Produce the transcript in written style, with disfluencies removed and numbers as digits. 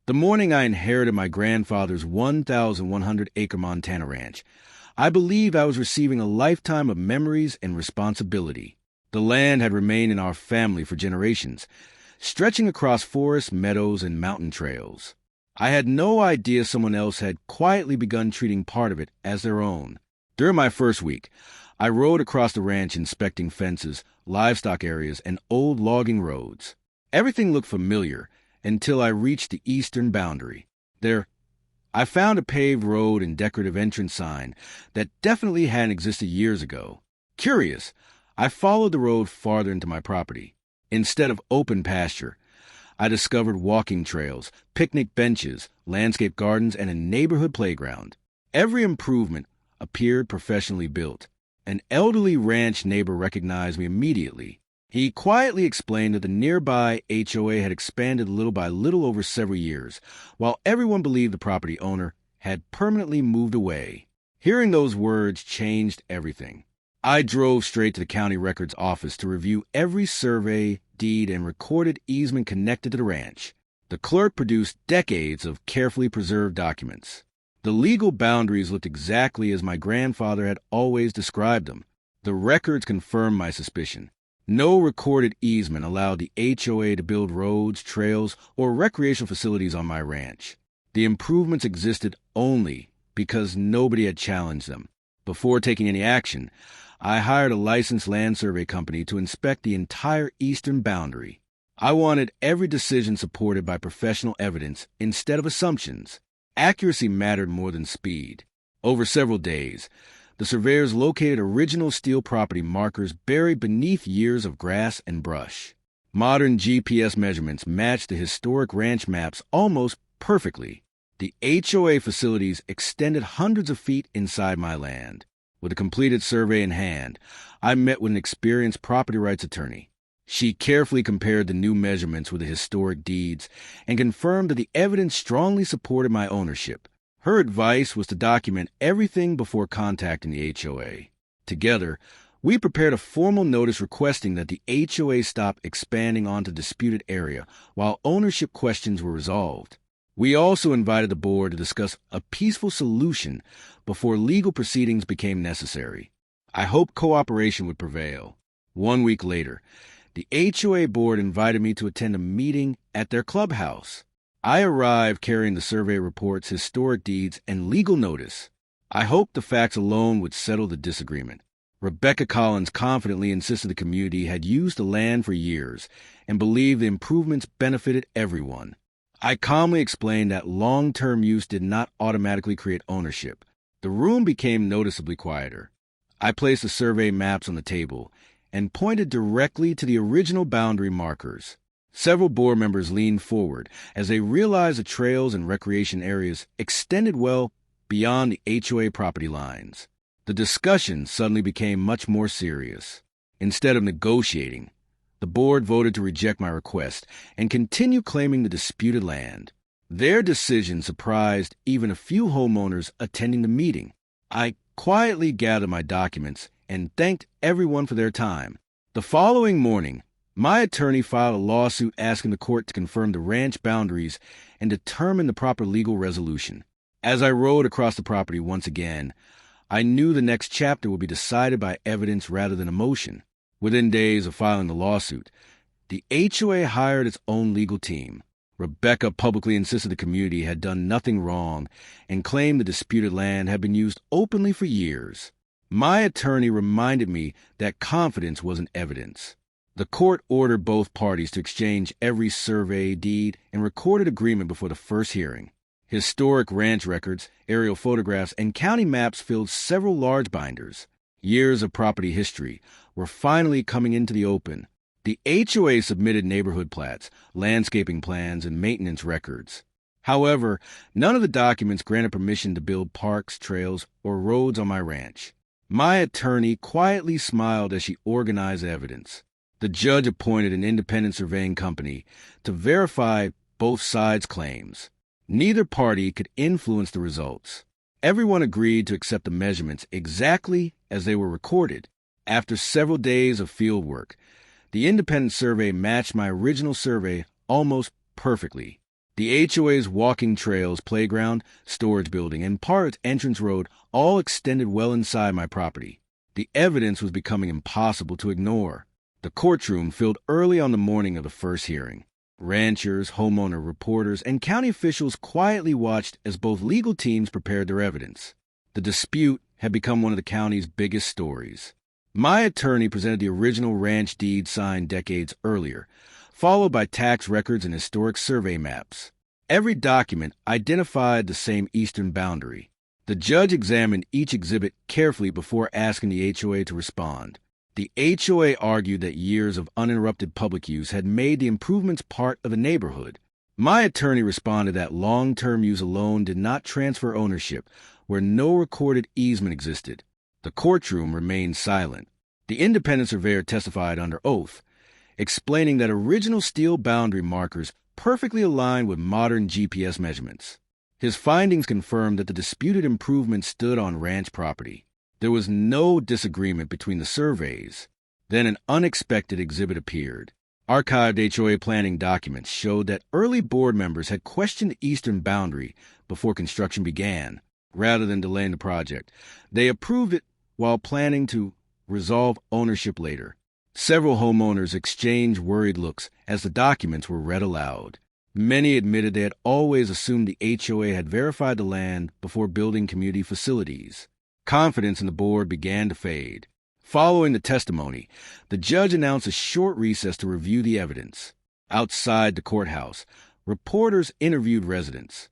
The morning I inherited my grandfather's 1,100-acre Montana ranch, I believed I was receiving a lifetime of memories and responsibility. The land had remained in our family for generations, stretching across forests, meadows, and mountain trails. I had no idea someone else had quietly begun treating part of it as their own. During my first week, I rode across the ranch inspecting fences, livestock areas, and old logging roads. Everything looked familiar until I reached the eastern boundary. There, I found a paved road and decorative entrance sign that definitely hadn't existed years ago. Curious, I followed the road farther into my property. Instead of open pasture, I discovered walking trails, picnic benches, landscape gardens, and a neighborhood playground. Every improvement appeared professionally built. An elderly ranch neighbor recognized me immediately. He quietly explained that the nearby HOA had expanded little by little over several years, while everyone believed the property owner had permanently moved away. Hearing those words changed everything. I drove straight to the county records office to review every survey, deed, and recorded easement connected to the ranch. The clerk produced decades of carefully preserved documents. The legal boundaries looked exactly as my grandfather had always described them. The records confirmed my suspicion. No recorded easement allowed the HOA to build roads, trails, or recreational facilities on my ranch. The improvements existed only because nobody had challenged them. Before taking any action, I hired a licensed land survey company to inspect the entire eastern boundary. I wanted every decision supported by professional evidence instead of assumptions. Accuracy mattered more than speed. Over several days, the surveyors located original steel property markers buried beneath years of grass and brush. Modern GPS measurements matched the historic ranch maps almost perfectly. The HOA facilities extended hundreds of feet inside my land. With a completed survey in hand, I met with an experienced property rights attorney. She carefully compared the new measurements with the historic deeds and confirmed that the evidence strongly supported my ownership. Her advice was to document everything before contacting the HOA. Together, we prepared a formal notice requesting that the HOA stop expanding onto the disputed area while ownership questions were resolved. We also invited the board to discuss a peaceful solution before legal proceedings became necessary. I hoped cooperation would prevail. 1 week later, the HOA board invited me to attend a meeting at their clubhouse. I arrived carrying the survey reports, historic deeds, and legal notice. I hoped the facts alone would settle the disagreement. Rebecca Collins confidently insisted the community had used the land for years and believed the improvements benefited everyone. I calmly explained that long-term use did not automatically create ownership. The room became noticeably quieter. I placed the survey maps on the table and pointed directly to the original boundary markers. Several board members leaned forward as they realized the trails and recreation areas extended well beyond the HOA property lines. The discussion suddenly became much more serious. Instead of negotiating, the board voted to reject my request and continue claiming the disputed land. Their decision surprised even a few homeowners attending the meeting. I quietly gathered my documents and thanked everyone for their time. The following morning, my attorney filed a lawsuit asking the court to confirm the ranch boundaries and determine the proper legal resolution. As I rode across the property once again, I knew the next chapter would be decided by evidence rather than emotion. Within days of filing the lawsuit, the HOA hired its own legal team. Rebecca publicly insisted the community had done nothing wrong and claimed the disputed land had been used openly for years. My attorney reminded me that confidence wasn't evidence. The court ordered both parties to exchange every survey, deed, and recorded agreement before the first hearing. Historic ranch records, aerial photographs, and county maps filled several large binders. Years of property history were finally coming into the open. The HOA submitted neighborhood plats, landscaping plans, and maintenance records. However, none of the documents granted permission to build parks, trails, or roads on my ranch. My attorney quietly smiled as she organized evidence. The judge appointed an independent surveying company to verify both sides' claims. Neither party could influence the results. Everyone agreed to accept the measurements exactly as they were recorded. After several days of field work, the independent survey matched my original survey almost perfectly. The HOA's walking trails, playground, storage building, and part entrance road all extended well inside my property. The evidence was becoming impossible to ignore. The courtroom filled early on the morning of the first hearing. Ranchers, homeowner reporters, and county officials quietly watched as both legal teams prepared their evidence. The dispute had become one of the county's biggest stories. My attorney presented the original ranch deed signed decades earlier, followed by tax records and historic survey maps. Every document identified the same eastern boundary. The judge examined each exhibit carefully before asking the HOA to respond. The HOA argued that years of uninterrupted public use had made the improvements part of the neighborhood. My attorney responded that long-term use alone did not transfer ownership, where no recorded easement existed. The courtroom remained silent. The independent surveyor testified under oath, explaining that original steel boundary markers perfectly aligned with modern GPS measurements. His findings confirmed that the disputed improvements stood on ranch property. There was no disagreement between the surveys. Then an unexpected exhibit appeared. Archived HOA planning documents showed that early board members had questioned the eastern boundary before construction began, rather than delaying the project. They approved it while planning to resolve ownership later. Several homeowners exchanged worried looks as the documents were read aloud. Many admitted they had always assumed the HOA had verified the land before building community facilities. Confidence in the board began to fade. Following the testimony, the judge announced a short recess to review the evidence. Outside the courthouse, reporters interviewed residents.